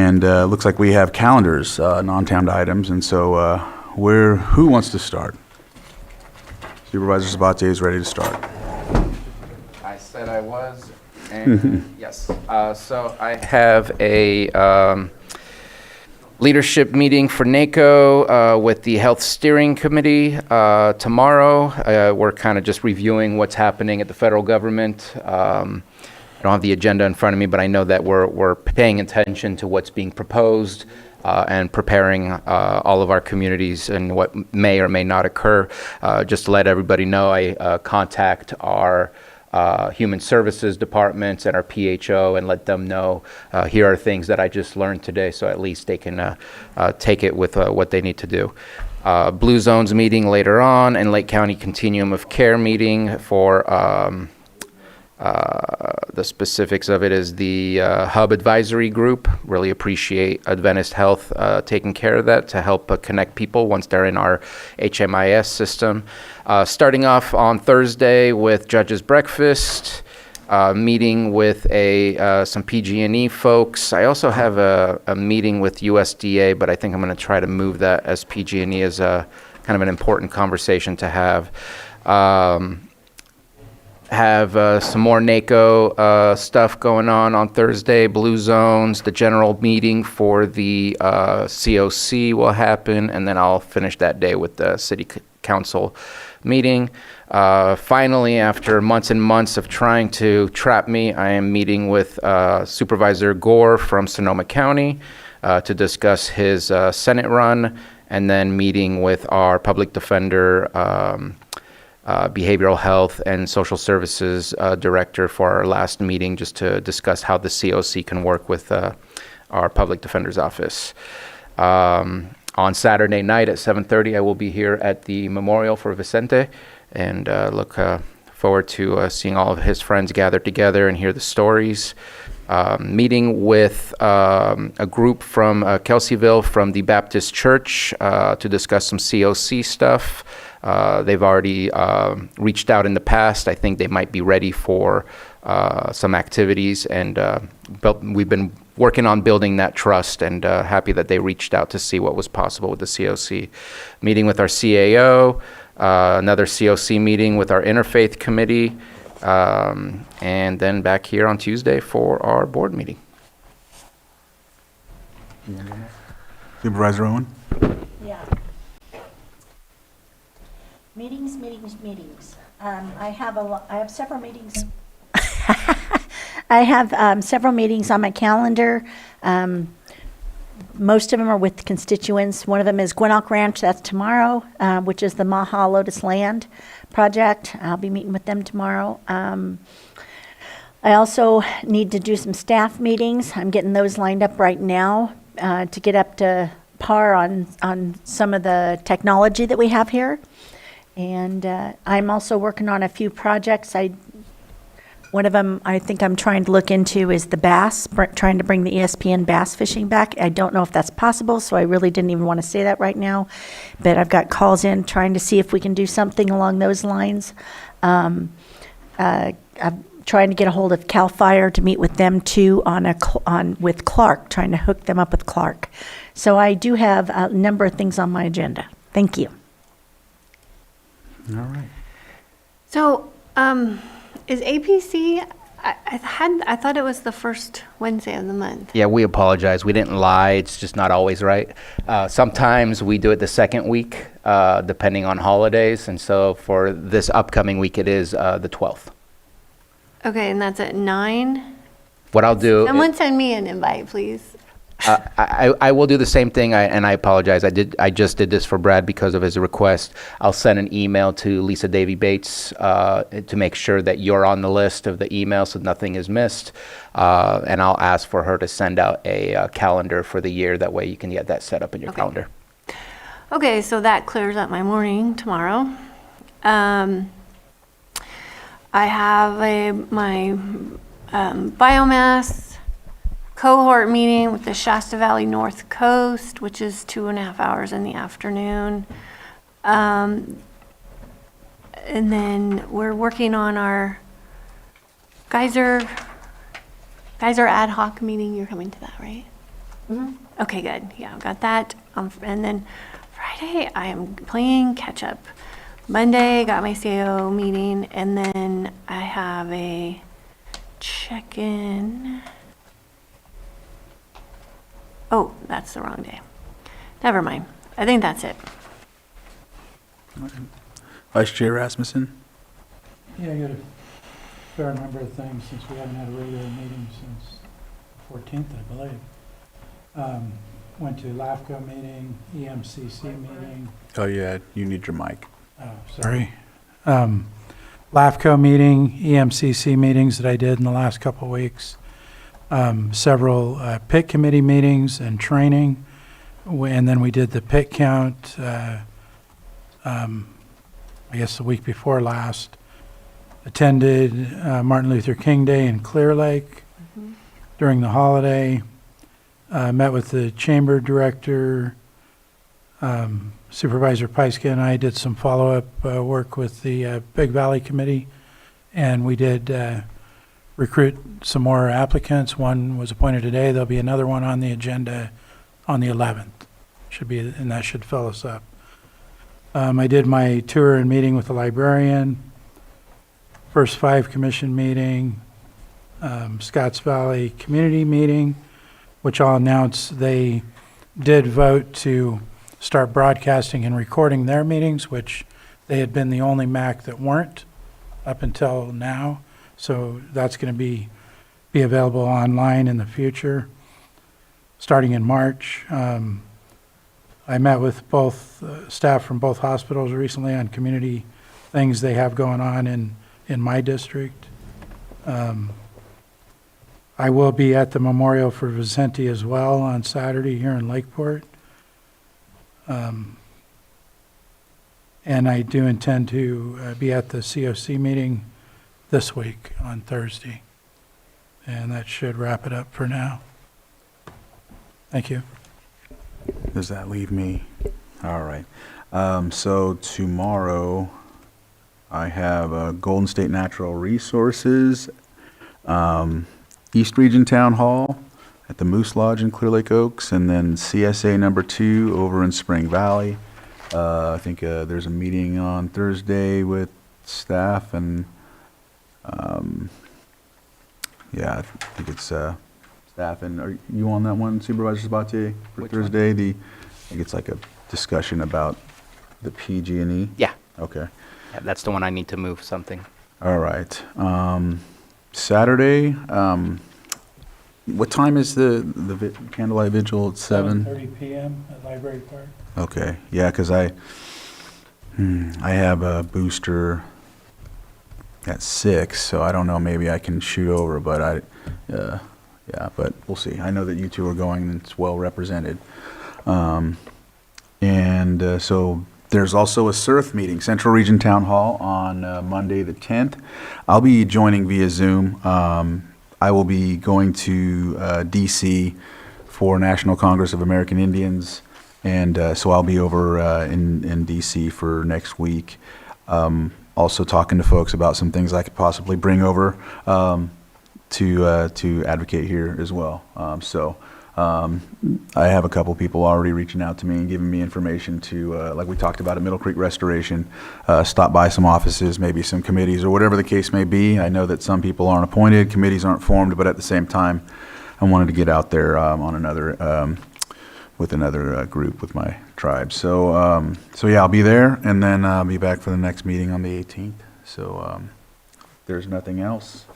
And looks like we have calendars, non-timed items, and so who wants to start? Supervisor Sabatier is ready to start. I said I was, and yes. So I have a leadership meeting for NACO with the Health Steering Committee tomorrow. We're kind of just reviewing what's happening at the federal government. I don't have the agenda in front of me, but I know that we're paying attention to what's being proposed and preparing all of our communities and what may or may not occur. Just to let everybody know, I contact our Human Services departments and our PHO and let them know here are things that I just learned today, so at least they can take it with what they need to do. Blue Zones meeting later on, and Lake County Continuum of Care meeting for the specifics of it is the Hub Advisory Group. Really appreciate Adventist Health taking care of that to help connect people once they're in our HMIS system. Starting off on Thursday with Judge's Breakfast, meeting with some PG&E folks. I also have a meeting with USDA, but I think I'm going to try to move that as PG&E as a kind of an important conversation to have. Have some more NACO stuff going on Thursday. Blue Zones, the general meeting for the COC will happen, and then I'll finish that day with the City Council meeting. Finally, after months and months of trying to trap me, I am meeting with Supervisor Gore from Sonoma County to discuss his Senate run, and then meeting with our public defender, behavioral health and social services director for our last meeting, just to discuss how the COC can work with our public defender's office. On Saturday night at 7:30, I will be here at the memorial for Vicente, and look forward to seeing all of his friends gather together and hear the stories. Meeting with a group from Kelseyville from the Baptist Church to discuss some COC stuff. They've already reached out in the past. I think they might be ready for some activities, and we've been working on building that trust, and happy that they reached out to see what was possible with the COC. Meeting with our CAO, another COC meeting with our Interfaith Committee, and then back here on Tuesday for our board meeting. Supervisor Owen? Yeah. Meetings. I have several meetings. I have several meetings on my calendar. Most of them are with constituents. One of them is Gwinnett Ranch. That's tomorrow, which is the Maha Lotus Land project. I'll be meeting with them tomorrow. I also need to do some staff meetings. I'm getting those lined up right now to get up to par on some of the technology that we have here. And I'm also working on a few projects. One of them I think I'm trying to look into is the bass, trying to bring the ESPN bass fishing back. I don't know if that's possible, so I really didn't even want to say that right now. But I've got calls in trying to see if we can do something along those lines. I'm trying to get a hold of CAL FIRE to meet with them too with Clark, trying to hook them up with Clark. So I do have a number of things on my agenda. Thank you. All right. So, is APC? I thought it was the first Wednesday of the month. Yeah, we apologize. We didn't lie. It's just not always right. Sometimes we do it the second week, depending on holidays. And so for this upcoming week, it is the 12th. Okay, and that's at 9. What I'll do... Someone send me an invite, please. I will do the same thing, and I apologize. I just did this for Brad because of his request. I'll send an email to Lisa Davy Bates to make sure that you're on the list of the emails so nothing is missed. And I'll ask for her to send out a calendar for the year. That way you can get that set up in your calendar. Okay, so that clears up my morning tomorrow. I have my biomass cohort meeting with the Shasta Valley North Coast, which is 2.5 hours in the afternoon. And then we're working on our Geyser ad hoc meeting. You're coming to that, right? Okay, good. Yeah, I've got that. And then Friday, I am playing catch up. Monday, got my CAO meeting, and then I have a check-in. Oh, that's the wrong day. Never mind. I think that's it. Vice Chair Rasmussen? Yeah, I got a fair number of things since we haven't had a regular meeting since the 14th, I believe. Went to LAFCO meeting, EMCC meeting. Oh, yeah, you need your mic. Oh, sorry. LAFCO meeting, EMCC meetings that I did in the last couple of weeks. Several PIT committee meetings and training. And then we did the PIT count, I guess the week before last. Attended Martin Luther King Day in Clear Lake during the holiday. Met with the chamber director. Supervisor Peiska and I did some follow-up work with the Big Valley Committee, and we did recruit some more applicants. One was appointed today. There'll be another one on the agenda on the 11th. Should be, and that should fill us up. I did my tour and meeting with the librarian. First 5 commission meeting, Scotts Valley community meeting, which I'll announce they did vote to start broadcasting and recording their meetings, which they had been the only MAC that weren't up until now. So that's going to be available online in the future, starting in March. I met with both staff from both hospitals recently on community things they have going on in my district. I will be at the memorial for Vicente as well on Saturday here in Lakeport. And I do intend to be at the COC meeting this week on Thursday. And that should wrap it up for now. Thank you. Does that leave me? All right. So tomorrow, I have Golden State Natural Resources, East Region Town Hall at the Moose Lodge in Clear Lake Oaks, and then CSA number 2 over in Spring Valley. I think there's a meeting on Thursday with staff, and yeah, I think it's staff. And are you on that one, Supervisor Sabatier, for Which Thursday? I think it's like a discussion about the PG&E. Yeah, Okay. yeah, that's the one I need to move something. All right. Saturday, what time is the candlelight vigil? At 7? 7:30 p.m. at Library Park. Okay, yeah, because I have a booster at 6, so I don't know, maybe I can shoot over, but yeah, but we'll see. I know that you two are going, and it's well represented. So there's also a CERF meeting, Central Region Town Hall, on Monday the 10th. I'll be joining via Zoom. I will be going to D.C. for National Congress of American Indians, and so I'll be over in D.C. for next week. Also talking to folks about some things I could possibly bring over to advocate here as well. I have a couple people already reaching out to me and giving me information to, like we talked about at Middle Creek Restoration, stop by some offices, maybe some committees, or whatever the case may be. I know that some people aren't appointed, committees aren't formed, but at the same time, I wanted to get out there on another, with another group with my tribe. So yeah, I'll be there, and then I'll be back for the next meeting on the 18th. So there's nothing else.